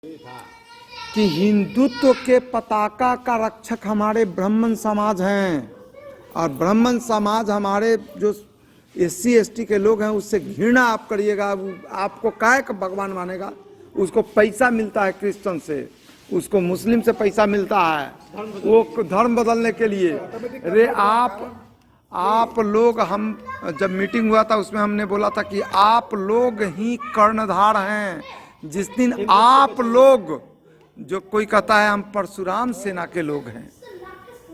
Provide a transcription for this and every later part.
कि हिंदुत्व के पताका का रक्षक हमारे ब्राह्मण समाज हैं और ब्राह्मण समाज हमारे जो SC ST के लोग हैं उससे घृणा आप करिएगा। आपको काय का भगवान मानेगा? उसको पैसा मिलता है क्रिश्चियन से, उसको मुस्लिम से पैसा मिलता है वो धर्म बदलने के लिए। अरे आप लोग, हम जब मीटिंग हुआ था उसमें हमने बोला था कि आप लोग ही कर्णधार हैं। जिस दिन आप लोग, जो कोई कहता है हम परशुराम सेना के लोग हैं,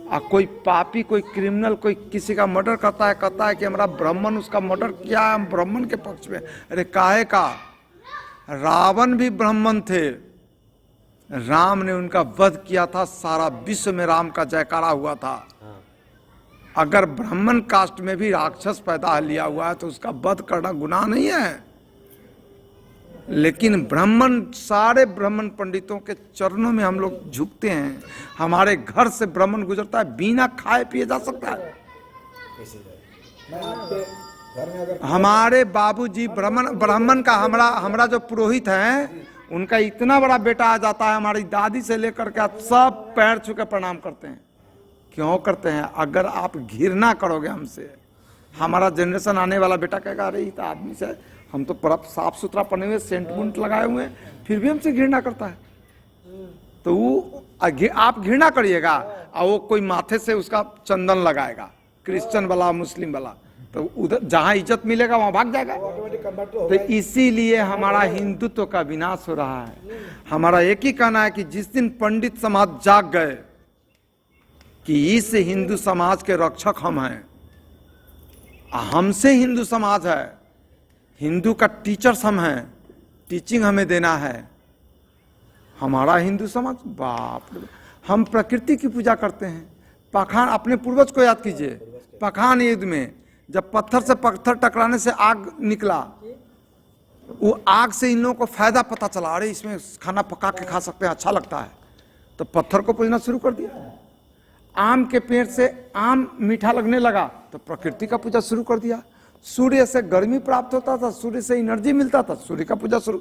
और कोई पापी, कोई क्रिमिनल, कोई किसी का मर्डर करता है कि हमारा ब्राह्मण उसका मर्डर किया है, हम ब्राह्मण के पक्ष में। अरे काहे का? रावण भी ब्राह्मण थे, राम ने उनका वध किया था, सारा विश्व में राम का जयकारा हुआ था। अगर ब्राह्मण कास्ट में भी राक्षस पैदा लिया हुआ है तो उसका वध करना गुनाह नहीं है। लेकिन ब्राह्मण, सारे ब्राह्मण पंडितों के चरणों में हम लोग झुकते हैं। हमारे घर से ब्राह्मण गुजरता है, बिना खाए पिए जा सकता है। हमारे बाबूजी ब्राह्मण का, हमारा जो पुरोहित हैं उनका इतना बड़ा बेटा आ जाता है, हमारी दादी से लेकर के सब पैर छू के प्रणाम करते हैं। क्यों करते हैं? अगर आप घृणा करोगे हमसे, हमारा जनरेशन आने वाला बेटा कहेगा अरे इस आदमी से, हम तो पूरा साफ सुथरा पहने हुए, सेंट बुंट लगाए हुए हैं, फिर भी हमसे घृणा करता है। तो वो आप घृणा करिएगा और वो कोई माथे से उसका चंदन लगाएगा, क्रिश्चियन वाला, मुस्लिम वाला, तो उधर जहां इज्जत मिलेगा वहां भाग जाएगा। तो इसीलिए हमारा हिंदुत्व का विनाश हो रहा है। हमारा एक ही कहना है कि जिस दिन पंडित समाज जाग गए कि इस हिंदू समाज के रक्षक हम हैं, हमसे हिंदू समाज है, हिंदू का टीचर्स हम हैं, टीचिंग हमें देना है, हमारा हिंदू समाज, बाप रे, हम प्रकृति की पूजा करते हैं। पाखान, अपने पूर्वज को याद कीजिए, पाखान युद्ध में जब पत्थर से पत्थर टकराने से आग निकला, वो आग से इन लोगों को फायदा पता चला, अरे इसमें खाना पका के खा सकते हैं, अच्छा लगता है, तो पत्थर को पूजना शुरू कर दिया। आम के पेड़ से आम मीठा लगने लगा तो प्रकृति का पूजा शुरू कर दिया। सूर्य से गर्मी प्राप्त होता था, सूर्य से एनर्जी मिलता था, सूर्य का पूजा शुरू।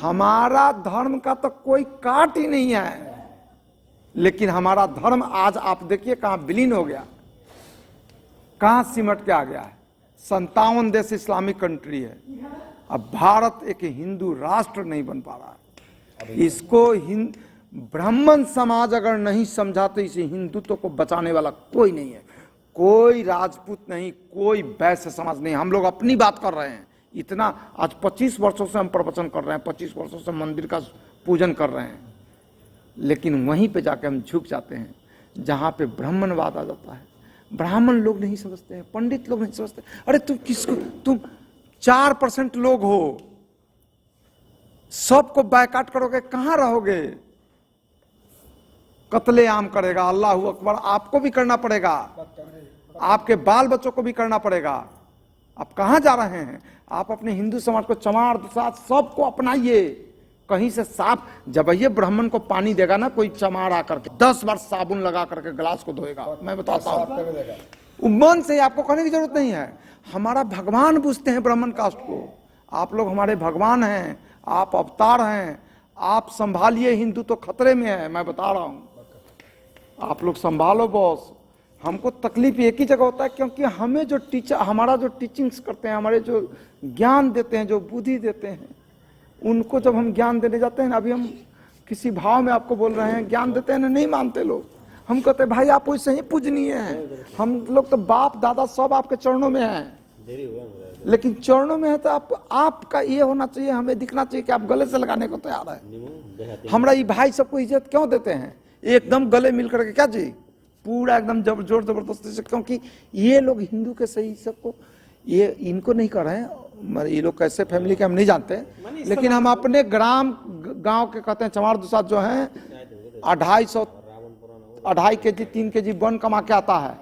हमारा धर्म का तो कोई काट ही नहीं है, लेकिन हमारा धर्म आज आप देखिए कहां विलीन हो गया, कहां सिमट के आ गया है। 57 देश इस्लामिक कंट्री है, अब भारत एक हिंदू राष्ट्र नहीं बन पा रहा है। इसको ब्राह्मण समाज अगर नहीं समझा तो इस हिंदुत्व को बचाने वाला कोई नहीं है, कोई राजपूत नहीं, कोई वैश्य समाज नहीं। हम लोग अपनी बात कर रहे हैं, इतना आज 25 वर्षों से हम प्रवचन कर रहे हैं, 25 वर्षों से मंदिर का पूजन कर रहे हैं, लेकिन वहीं पे जाके हम झुक जाते हैं जहां पे ब्राह्मणवाद आ जाता है। ब्राह्मण लोग नहीं समझते हैं, पंडित लोग नहीं समझते। अरे तुम 4% लोग हो, सबको बायकाट करोगे, कहां रहोगे? कत्लेआम करेगा, अल्लाह अकबर, आपको भी करना पड़ेगा, आपके बाल बच्चों को भी करना पड़ेगा। आप कहां जा रहे हैं? आप अपने हिंदू समाज को, चमार दुसाद सबको अपनाइए, कहीं से साफ। जब ये ब्राह्मण को पानी देगा ना कोई चमार आकर के, 10 बार साबुन लगा करके गिलास को धोएगा, मैं बताता हूं। मन से आपको कहने की जरूरत नहीं है। हमारा भगवान पूछते हैं ब्राह्मण कास्ट को, आप लोग हमारे भगवान हैं, आप अवतार हैं, आप संभालिए, हिंदू तो खतरे में है, मैं बता रहा हूं, आप लोग संभालो बॉस। हमको तकलीफ एक ही जगह होता है, क्योंकि हमें जो टीचर, हमारा जो टीचिंग्स करते हैं, हमारे जो ज्ञान देते हैं, जो बुद्धि देते हैं, उनको जब हम ज्ञान देने जाते हैं ना, अभी हम किसी भाव में आपको बोल रहे हैं, ज्ञान देते हैं ना, नहीं मानते लोग। हम कहते हैं भाई आप वैसे ही पूजनीय हैं, हम लोग तो बाप दादा सब आपके चरणों में हैं। लेकिन चरणों में है तो आपका ये होना चाहिए, हमें दिखना चाहिए कि आप गले से लगाने को तैयार है। हमारा ये भाई सबको इज्जत क्यों देते हैं? एकदम गले मिल करके, क्या जी, पूरा एकदम जोर जबरदस्ती से, क्योंकि ये लोग हिंदू के सही सबको, ये इनको नहीं कर रहे हैं, ये लोग कैसे फैमिली के हम नहीं जानते, लेकिन हम अपने गांव के कहते हैं, चमार दुसाद जो हैं 2.5 kg 3 kg वन कमा के आता है,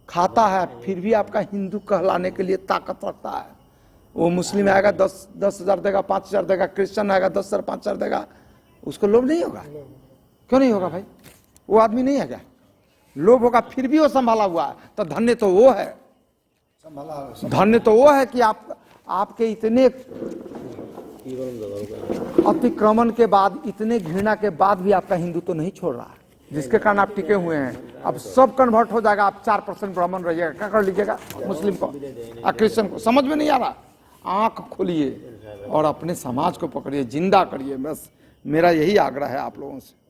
खाता है, फिर भी आपका हिंदू कहलाने के लिए ताकत रखता है। वो मुस्लिम आएगा 10,000 देगा, 5,000 देगा, क्रिश्चियन आएगा 10,000 5,000 देगा, उसको लोभ नहीं होगा? क्यों नहीं होगा भाई? वो आदमी नहीं है क्या? लोभ होगा, फिर भी वो संभाला हुआ है, तो धन्य तो वो है, धन्य तो वो है कि आपके इतने अतिक्रमण के बाद, इतने घृणा के बाद भी आपका हिंदू तो नहीं छोड़ रहा, जिसके कारण आप टिके हुए हैं। अब सब कन्वर्ट हो जाएगा, आप 4% ब्राह्मण रहिएगा, क्या कर लीजिएगा मुस्लिम को और क्रिश्चियन को? समझ में नहीं आ रहा। आंख खोलिए और अपने समाज को पकड़िए, जिंदा करिए। बस मेरा यही आग्रह है आप लोगों से।